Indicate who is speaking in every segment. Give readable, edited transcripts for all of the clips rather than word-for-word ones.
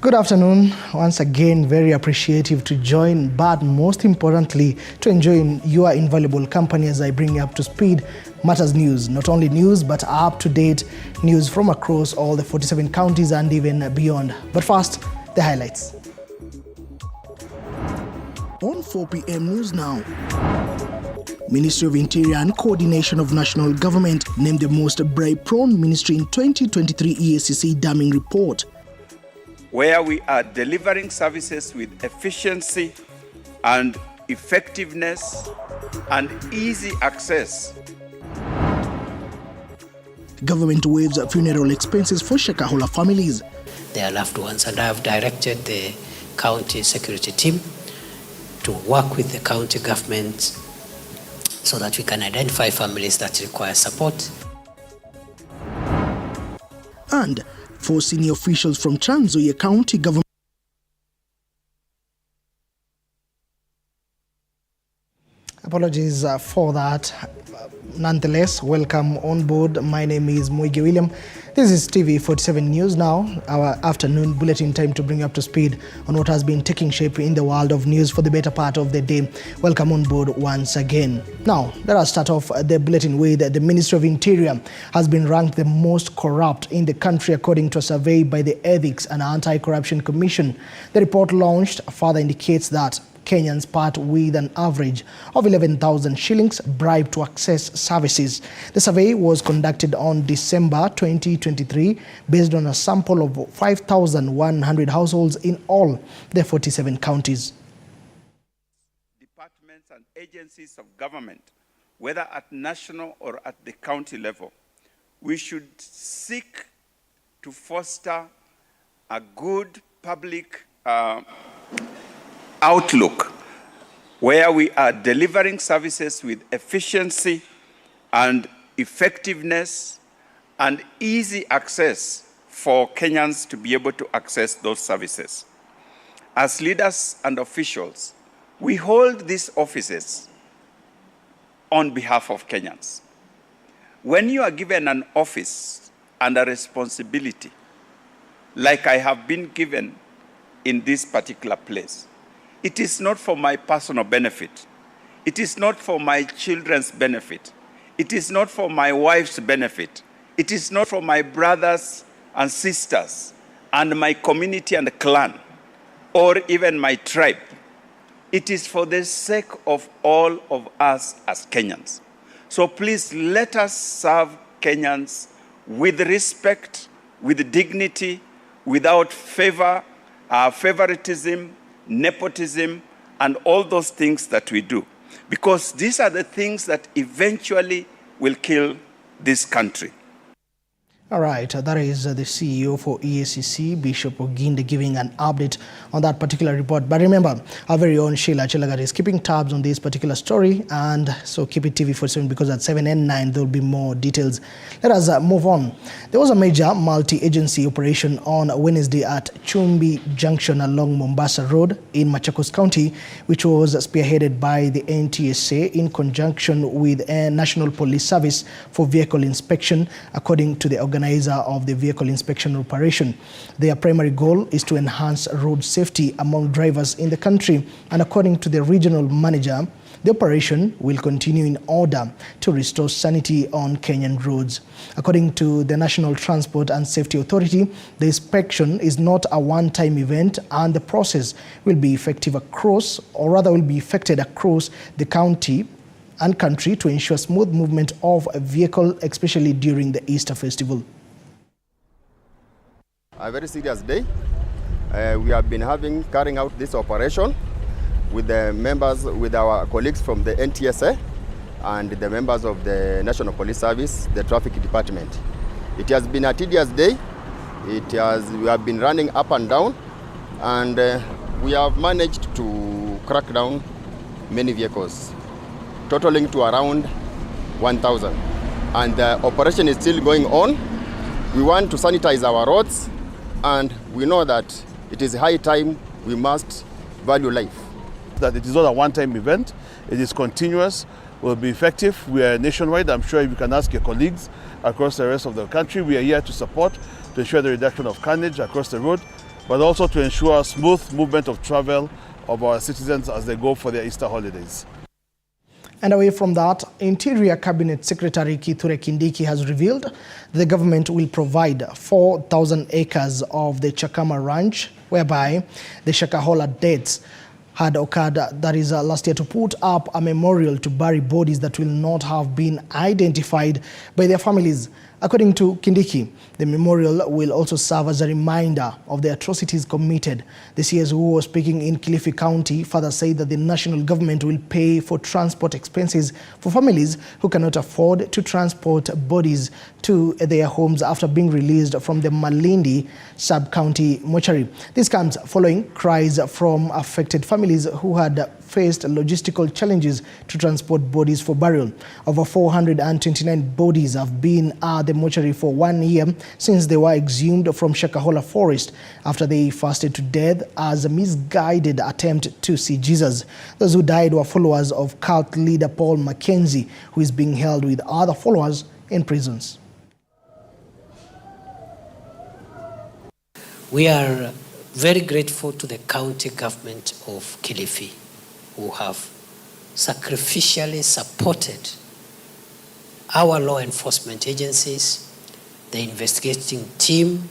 Speaker 1: Good afternoon. Once again, very appreciative to join, but most importantly, to enjoy your invaluable company as I bring you up to speed matters news. Not only news, but up-to-date news from across all the 47 counties and even beyond. But first, the highlights. On 4 p.m. News Now. Ministry of Interior and Coordination of National Government named the most bribe-prone ministry in 2023 EACC damming report.
Speaker 2: Where we are delivering services with efficiency and effectiveness and easy access.
Speaker 1: Government waives funeral expenses for Shakahola families.
Speaker 3: Their loved ones, and I have directed the county security team to work with the county government so that we can identify families that require support.
Speaker 1: And 4 senior officials from Trans Nzoia County government. Apologies for that. Nonetheless, welcome on board. My name is Muige William. This is TV47 News Now, our afternoon bulletin time to bring you up to speed on what has been taking shape in the world of news for the better part of the day. Welcome on board once again. Now, let us start off the bulletin with the Ministry of Interior has been ranked the most corrupt in the country according to a survey by the Ethics and Anti-Corruption Commission. The report launched further indicates that Kenyans part with an average of 11,000 shillings bribed to access services. The survey was conducted on December 2023 based on a sample of 5,100 households in all the 47 counties.
Speaker 2: Departments and agencies of government, whether at national or at the county level, we should seek to foster a good public outlook where we are delivering services with efficiency and effectiveness and easy access for Kenyans to be able to access those services. As leaders and officials, we hold these offices on behalf of Kenyans. When you are given an office and a responsibility, like I have been given in this particular place, it is not for my personal benefit. It is not for my children's benefit. It is not for my wife's benefit. It is not for my brothers and sisters and my community and clan or even my tribe. It is for the sake of all of us as Kenyans. So please let us serve Kenyans with respect, with dignity, without favoritism, nepotism, and all those things that we do. Because these are the things that eventually will kill this country.
Speaker 1: All right, that is the CEO for EACC, Bishop Oginde, giving an update on that particular report. But remember, our very own Sheila Chelagat is keeping tabs on this particular story, and so keep it TV47 because at 7 and 9 there will be more details. Let us move on. There was a major multi-agency operation on Wednesday at Chumbi Junction along Mombasa Road in Machakos County, which was spearheaded by the NTSA in conjunction with a National Police Service for Vehicle Inspection, according to the organizer of the vehicle inspection operation. Their primary goal is to enhance road safety among drivers in the country, and according to the regional manager, the operation will continue in order to restore sanity on Kenyan roads. According to the National Transport and Safety Authority, the inspection is not a one-time event, and the process will be effective across, or rather will be effected across the county and country to ensure smooth movement of a vehicle, especially during the Easter festival.
Speaker 4: A very serious day. We have been carrying out this operation with the members, with our colleagues from the NTSA and the members of the National Police Service, the Traffic Department. It has been a tedious day. We have been running up and down, and we have managed to crack down many vehicles, totaling to around 1,000. And the operation is still going on. We want to sanitize our roads, and we know that it is high time we must value life.
Speaker 5: That it is not a one-time event, it is continuous, will be effective. We are nationwide. I'm sure you can ask your colleagues across the rest of the country. We are here to support, to ensure the reduction of carnage across the road, but also to ensure smooth movement of travel of our citizens as they go for their Easter holidays.
Speaker 1: And away from that, Interior Cabinet Secretary Kithure Kindiki has revealed the government will provide 4,000 acres of the Chakama Ranch, whereby the Shakahola deaths had occurred, that is last year, to put up a memorial to bury bodies that will not have been identified by their families. According to Kindiki, the memorial will also serve as a reminder of the atrocities committed. The CS who was speaking in Kilifi County further said that the national government will pay for transport expenses for families who cannot afford to transport bodies to their homes after being released from the Malindi sub-county mortuary. This comes following cries from affected families who had faced logistical challenges to transport bodies for burial. Over 429 bodies have been at the mortuary for 1 year since they were exhumed from Shakahola forest after they fasted to death as a misguided attempt to see Jesus. Those who died were followers of cult leader Paul Mackenzie, who is being held with other followers in prisons.
Speaker 3: We are very grateful to the county government of Kilifi, who have sacrificially supported our law enforcement agencies, the investigating team,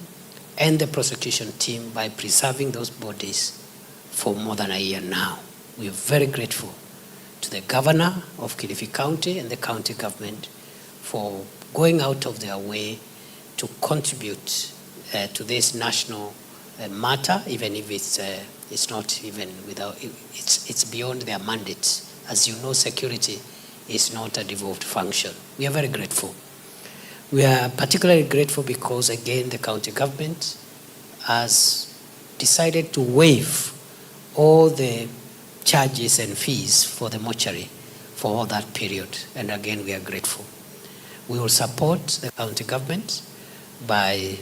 Speaker 3: and the prosecution team by preserving those bodies for more than a year now. We are very grateful to the governor of Kilifi County and the county government for going out of their way to contribute to this national matter, even if it's not even without, it's beyond their mandate. As you know, security is not a devolved function. We are very grateful. We are particularly grateful because, again, the county government has decided to waive all the charges and fees for the mortuary for all that period. And again, we are grateful. We will support the county government by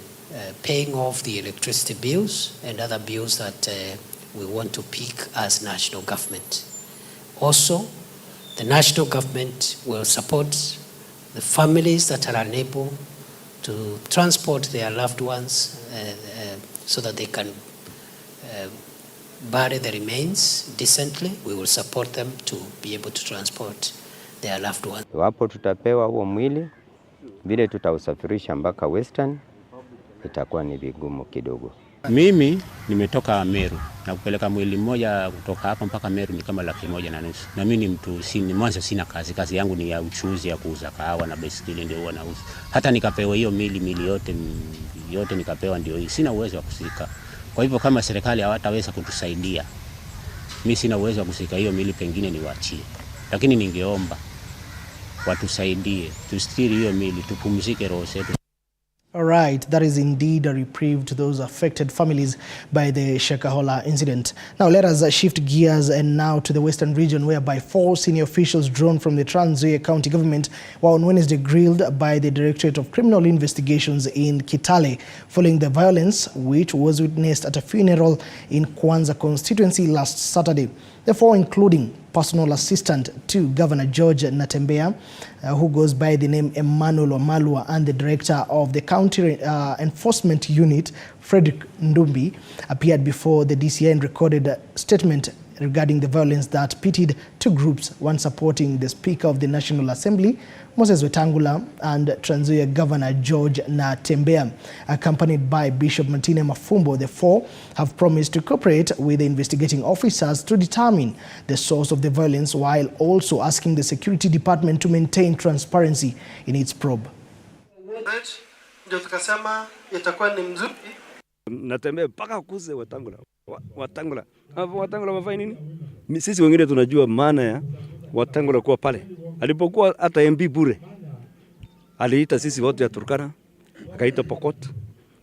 Speaker 3: paying off the electricity bills and other bills that we want to pick as national government. Also, the national government will support the families that are unable to transport their loved ones so that they can bury the remains decently. We will support them to be able to transport their loved ones.
Speaker 6: Wapo tutapewa huo mwili, vile tutausafirisha mpaka Western, itakuwa ni vigumu kidogo.
Speaker 7: Mimi nimetoka Meru na kupeleka mwili mmoja kutoka hapa mpaka Meru ni kama 150,000. Na mimi ni mtu mwanzo sina kazi yangu ni ya uchuzi ya kuuza kahawa na baiskeli ndio huwa nauza. Hata nikapewa hiyo mili yote nikapewa ndio hii. Sina uwezo wa kusika. Kwa hivyo kama serikali hawataweza kutusaidia, mimi sina uwezo wa kusika hiyo mili, pengine niwaachie. Lakini ningeomba watusaidie, tustiri hiyo mili, tupumzike roho zetu.
Speaker 1: All right, that is indeed a reprieve to those affected families by the Shakahola incident. Now let us shift gears and now to the Western region, whereby 4 senior officials drawn from the Trans Nzoia County government were on Wednesday grilled by the Directorate of Criminal Investigations in Kitale following the violence which was witnessed at a funeral in Kwanza constituency last Saturday. The 4, including personal assistant to Governor George Natembeya, who goes by the name Emmanuel Omalwa, and the director of the County Enforcement Unit, Frederick Ndumbi, appeared before the DCI and recorded a statement regarding the violence that pitted 2 groups, one supporting the Speaker of the National Assembly, Moses Wetangula, and Trans Nzoia Governor George Natembeya. Accompanied by Bishop Martine Mafumbo, the 4 have promised to cooperate with the investigating officers to determine the source of the violence, while also asking the Security Department to maintain transparency in its probe.
Speaker 8: Ndio tukasema itakuwa ni mzuri.
Speaker 9: Natembea mpaka kuze Wetangula. Wetangula wafanya nini? Sisi wengine tunajua maana ya Wetangula kuwa pale. Alipokuwa hata MP bure, aliita sisi wote ya Turkana, akaita Pokot.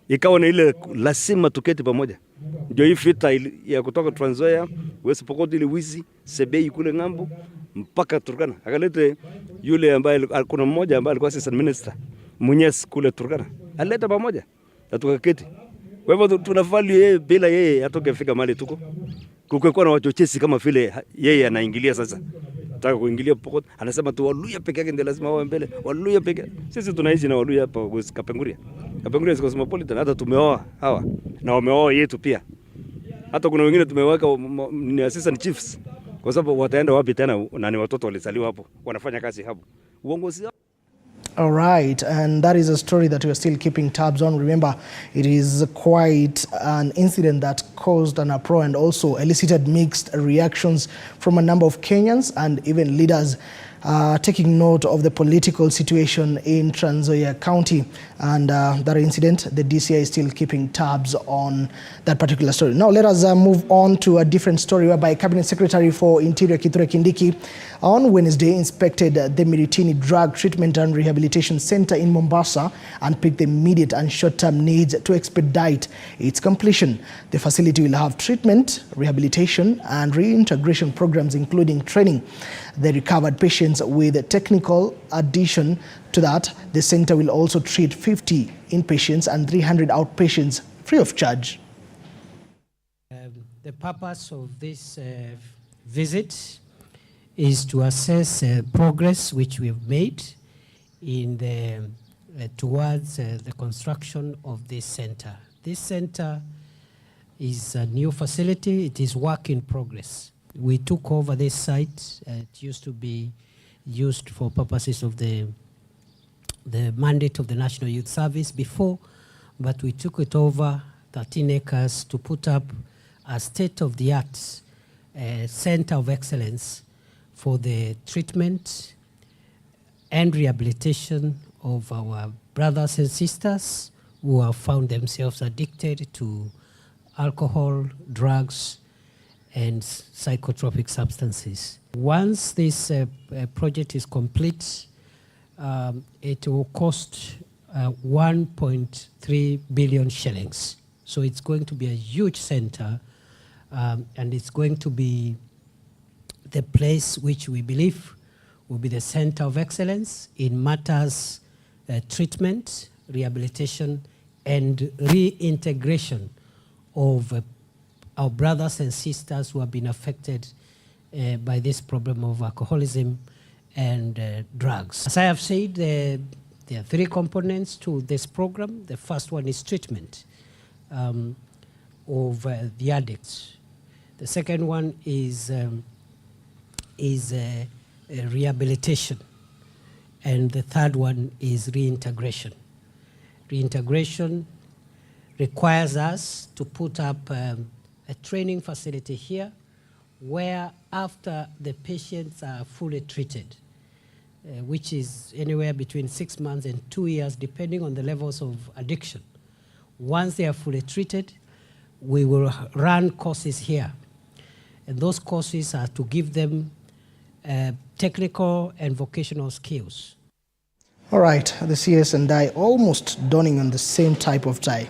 Speaker 9: Ikawa na ile lazima tuketi pamoja. Ndio hii vita ya kutoka Trans Nzoia, West Pokot, ile wizi, Sebei kule ngambo mpaka Turkana. Akalete yule ambaye kuna mmoja ambaye alikuwa assistant minister, Munyes kule Turkana. Alileta pamoja na tukaketi. Kwa hivyo tunafali yeye, bila yeye hatokefika mahali tuko. Kukekuwa na wachochezi kama vile yeye anaingilia sasa. Nataka kuingilia Pokot, anasema tu Waluya peke yake ndio lazima wawe mbele. Waluya peke. Sisi tunaishi na Waluya hapa Kapenguria. Kapenguria is cosmopolitan, hata tumeoa hawa na wameoa yetu pia. Hata kuna wengine tumeweka ni assistant chiefs. Kwa sababu wataenda wapi tena na ni watoto walizaliwa hapo, wanafanya kazi hapo. Uongozi.
Speaker 1: All right, and that is a story that we are still keeping tabs on. Remember, it is quite an incident that caused an uproar and also elicited mixed reactions from a number of Kenyans and even leaders taking note of the political situation in Trans Nzoia County. And that incident, the DCI is still keeping tabs on that particular story. Now let us move on to a different story whereby Cabinet Secretary for Interior Kithure Kindiki on Wednesday inspected the Miritini Drug Treatment and Rehabilitation Center in Mombasa and picked the immediate and short-term needs to expedite its completion. The facility will have treatment, rehabilitation and reintegration programs including training the recovered patients with technical. Addition to that, the center will also treat 50 inpatients and 300 outpatients free of charge.
Speaker 3: The purpose of this visit is to assess progress which we have made in the towards the construction of this center. This center is a new facility. It is work in progress. We took over this site. It used to be used for purposes of the mandate of the National Youth Service before, but we took it over 13 acres to put up a state-of-the-art center of excellence for the treatment and rehabilitation of our brothers and sisters who have found themselves addicted to alcohol, drugs, and psychotropic substances. Once this project is complete, it will cost 1.3 billion shillings. So it's going to be a huge center, and it's going to be the place which we believe will be the center of excellence in matters treatment, rehabilitation, and reintegration of our brothers and sisters who have been affected by this problem of alcoholism and drugs. As I have said, there are three components to this program. The first one is treatment of the addicts. The second one is rehabilitation. And the third one is reintegration. Reintegration requires us to put up a training facility here where after the patients are fully treated, which is anywhere between 6 months and 2 years, depending on the levels of addiction. Once they are fully treated, we will run courses here. And those courses are to give them technical and vocational skills.
Speaker 1: All right, the CS and I almost donning on the same type of tie.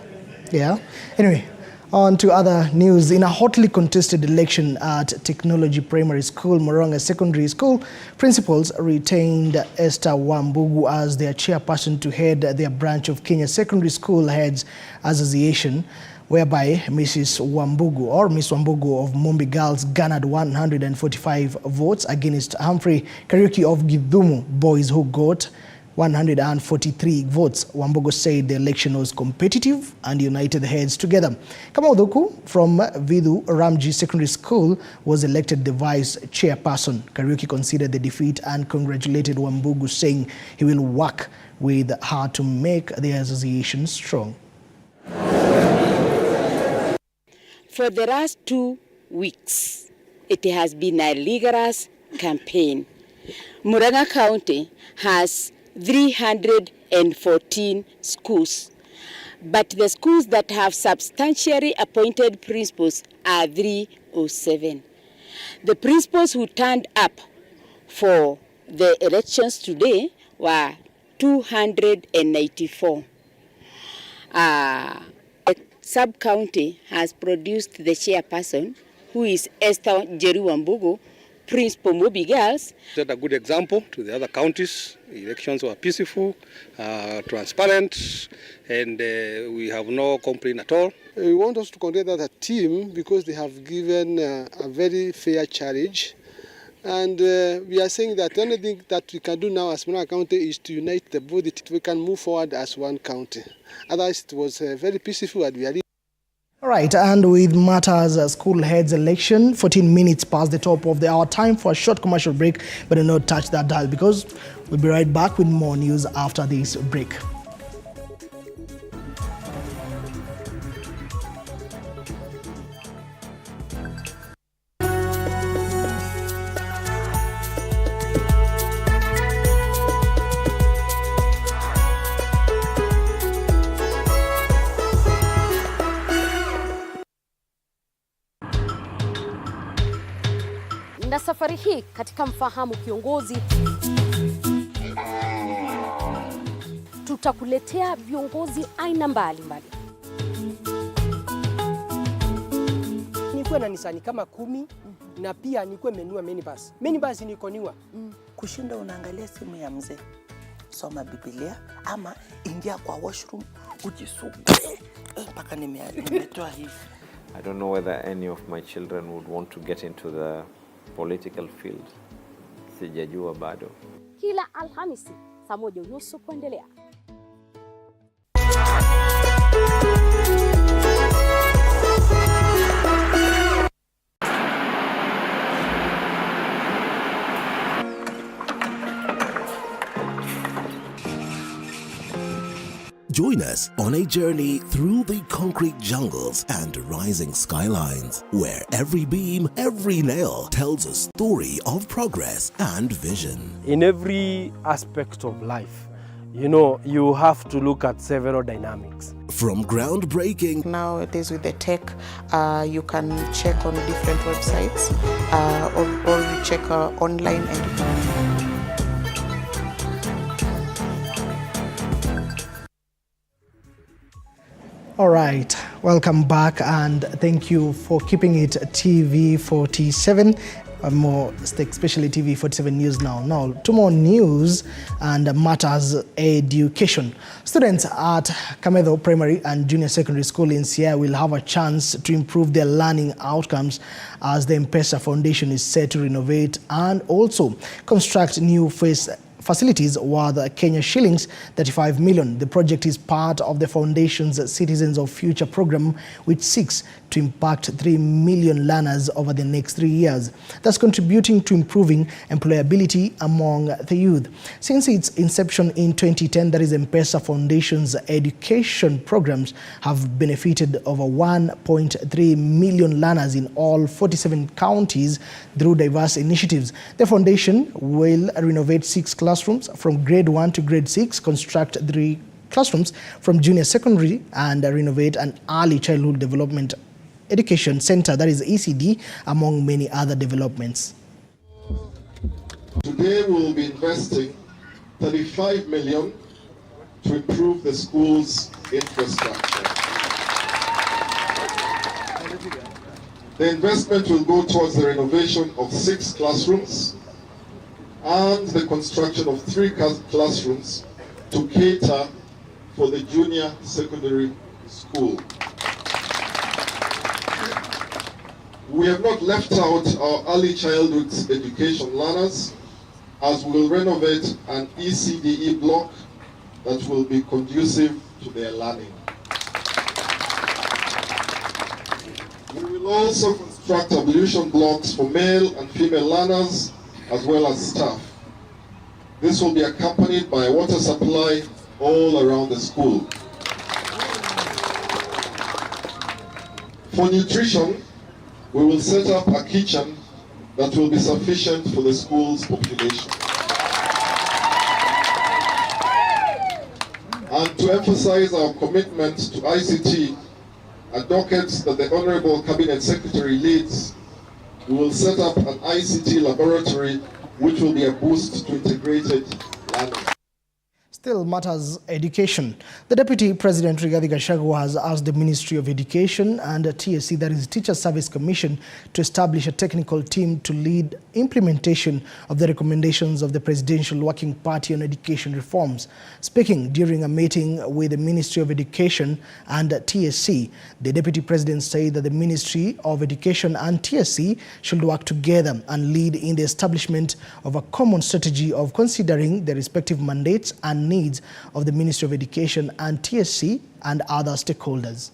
Speaker 1: Yeah. Anyway, on to other news. In a hotly contested election at Technology Primary School, Moronga Secondary School, principals retained Esther Wambugu as their chairperson to head their branch of Kenya Secondary School Heads Association, whereby Mrs. Wambugu or Miss Wambugu of Mumbi Girls garnered 145 votes against Humphrey Kariuki of Githumu Boys, who got 143 votes. Wambugu said the election was competitive and united the heads together. Kamauduku from Vidhu Ramji Secondary School was elected the vice chairperson. Kariuki considered the defeat and congratulated Wambugu, saying he will work with her to make the association strong.
Speaker 10: For the last 2 weeks, it has been a rigorous campaign. Murang'a County has 314 schools, but the schools that have substantially appointed principals are 307. The principals who turned up for the elections today were 294. The sub-county has produced the chairperson, who is Esther Wambugu, Principal Mobi Girls.
Speaker 11: Set a good example to the other counties. Elections were peaceful, transparent, and we have no complaint at all.
Speaker 12: We want us to consider that a team because they have given a very fair challenge
Speaker 8: And we are saying that the only thing that we can do now as Murang'a County is to unite the body. We can move forward as one county. Otherwise, it was very peaceful and we are.
Speaker 1: All right, and with matters school heads election, 14 minutes past the top of the hour, time for a short commercial break, but do not touch that dial because we'll be right back with more news after this break.
Speaker 12: Na safari hii katika Mfahamu Kiongozi tutakuletea viongozi aina mbalimbali.
Speaker 13: Nikuwe na Nisani kama 10 na pia nikuwe menua minibus. Minibus nikoniwa.
Speaker 14: Kushinda unaangalia simu ya mzee. Soma Biblia ama ingia kwa washroom ujisuke. Mpaka nimetoa hivi.
Speaker 15: I don't know whether any of my children would want to get into the political field. Sijajua bado.
Speaker 12: Kila Alhamisi saa 1:30 kuendelea.
Speaker 16: Join us on a journey through the concrete jungles and rising skylines, where every beam, every nail tells a story of progress and vision.
Speaker 9: In every aspect of life, you know, you have to look at several dynamics.
Speaker 16: From groundbreaking.
Speaker 14: Nowadays with the tech, you can check on different websites or you check online.
Speaker 1: All right, welcome back and thank you for keeping it TV47. More, especially TV47 News Now. To more news and matters education. Students at Kamedo Primary and Junior Secondary School in Siaya will have a chance to improve their learning outcomes as the M-Pesa Foundation is set to renovate and also construct new facilities worth Kenya shillings 35 million. The project is part of the foundation's Citizens of Future program, which seeks to impact 3 million learners over the next 3 years, thus contributing to improving employability among the youth. Since its inception in 2010, that is M-Pesa Foundation's education programs have benefited over 1.3 million learners in all 47 counties through diverse initiatives. The foundation will renovate 6 classrooms from grade 1 to grade 6, construct 3 classrooms from junior secondary, and renovate an early childhood development education center, that is ECD, among many other developments.
Speaker 17: Today we will be investing 35 million to improve the school's infrastructure. The investment will go towards the renovation of 6 classrooms and the construction of 3 classrooms to cater for the junior secondary school. We have not left out our early childhood education learners, as we will renovate an ECDE block that will be conducive to their learning. We will also construct ablution blocks for male and female learners as well as staff. This will be accompanied by a water supply all around the school. For nutrition, we will set up a kitchen that will be sufficient for the school's population. And to emphasize our commitment to ICT, a docket that the Honorable Cabinet Secretary leads, we will set up an ICT laboratory which will be a boost to integrated learning.
Speaker 1: Still matters education. The Deputy President Rigathi Gachagua has asked the Ministry of Education and TSC, that is Teacher Service Commission, to establish a technical team to lead implementation of the recommendations of the Presidential Working Party on education reforms. Speaking during a meeting with the Ministry of Education and TSC, the Deputy President said that the Ministry of Education and TSC should work together and lead in the establishment of a common strategy of considering the respective mandates and needs of the Ministry of Education and TSC and other stakeholders.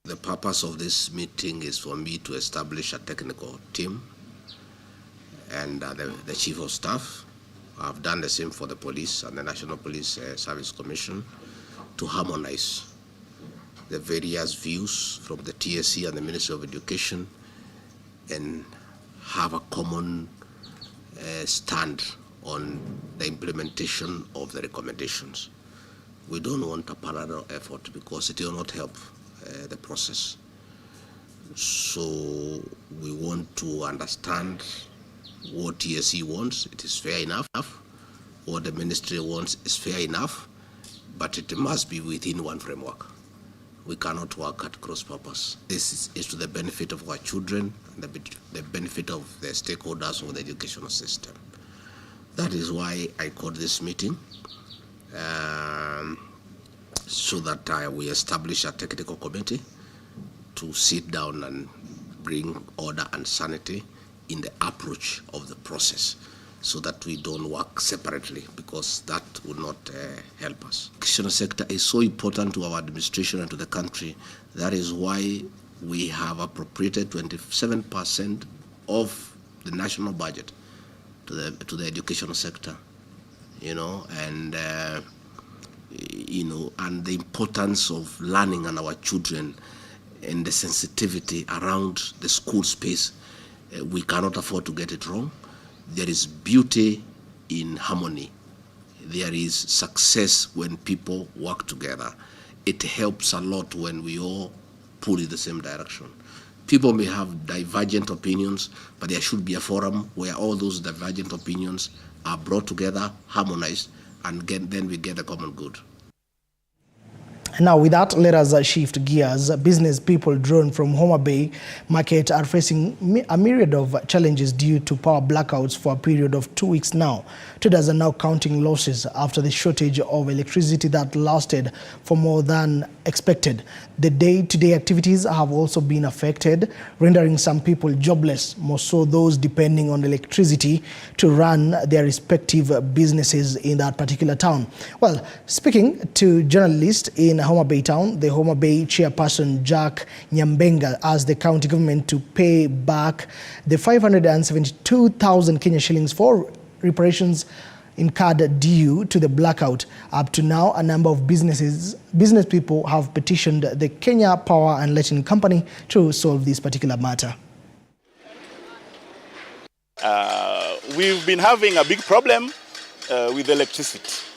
Speaker 18: The purpose of this meeting is for me to establish a technical team and the Chief of Staff. I've done the same for the police and the National Police Service Commission to harmonize the various views from the TSC and the Ministry of Education and have a common stand on the implementation of the recommendations. We don't want a parallel effort because it will not help the process. So we want to understand what TSC wants. It is fair enough. What the ministry wants is fair enough, but it must be within one framework. We cannot work at cross purpose. This is to the benefit of our children and the benefit of the stakeholders of the educational system. That is why I called this meeting, so that we establish a technical committee to sit down and bring order and sanity in the approach of the process, so that we don't work separately, because that would not help us. The educational sector is so important to our administration and to the country. That is why we have appropriated 27% of the national budget to the educational sector. And the importance of learning and our children and the sensitivity around the school space. We cannot afford to get it wrong. There is beauty in harmony. There is success when people work together. It helps a lot when we all pull in the same direction. People may have divergent opinions, but there should be a forum where all those divergent opinions are brought together, harmonized, and then we get a common good.
Speaker 1: Now, with that, let us shift gears. Business people drawn from Homa Bay market are facing a myriad of challenges due to power blackouts for a period of 2 weeks now. Traders are now counting losses after the shortage of electricity that lasted for more than expected. The day-to-day activities have also been affected, rendering some people jobless, more so those depending on electricity to run their respective businesses in that particular town. Well, speaking to journalists in Homa Bay town, the Homa Bay chairperson Jack Nyambenga asked the county government to pay back the 572,000 Kenya shillings for reparations incurred due to the blackout. Up to now, a number of business people have petitioned the Kenya Power and Lighting Company to solve this particular matter.
Speaker 19: We've been having a big problem with electricity.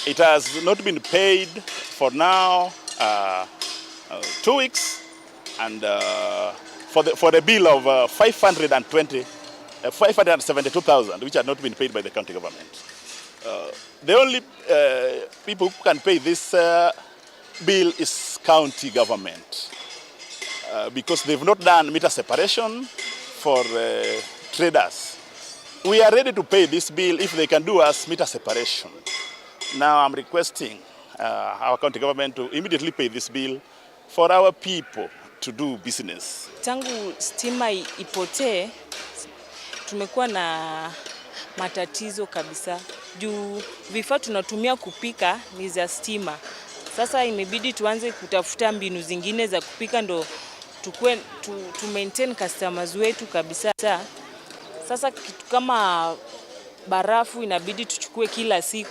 Speaker 19: It has not been paid for now 2 weeks, and for the bill of 572,000, which had not been paid by the county government. The only people who can pay this bill is county government, because they've not done meter separation for traders. We are ready to pay this bill if they can do us meter separation. Now I'm requesting our county government to immediately pay this bill for our people to do business.
Speaker 20: Tangu stima ipotee, tumekuwa na matatizo kabisa. Juu vifaa tunatumia kupika ni za stima. Sasa imebidi tuanze kutafuta mbinu zingine za kupika ndo tu maintain customers wetu kabisa. Sasa kitu kama barafu inabidi tuchukue kila siku.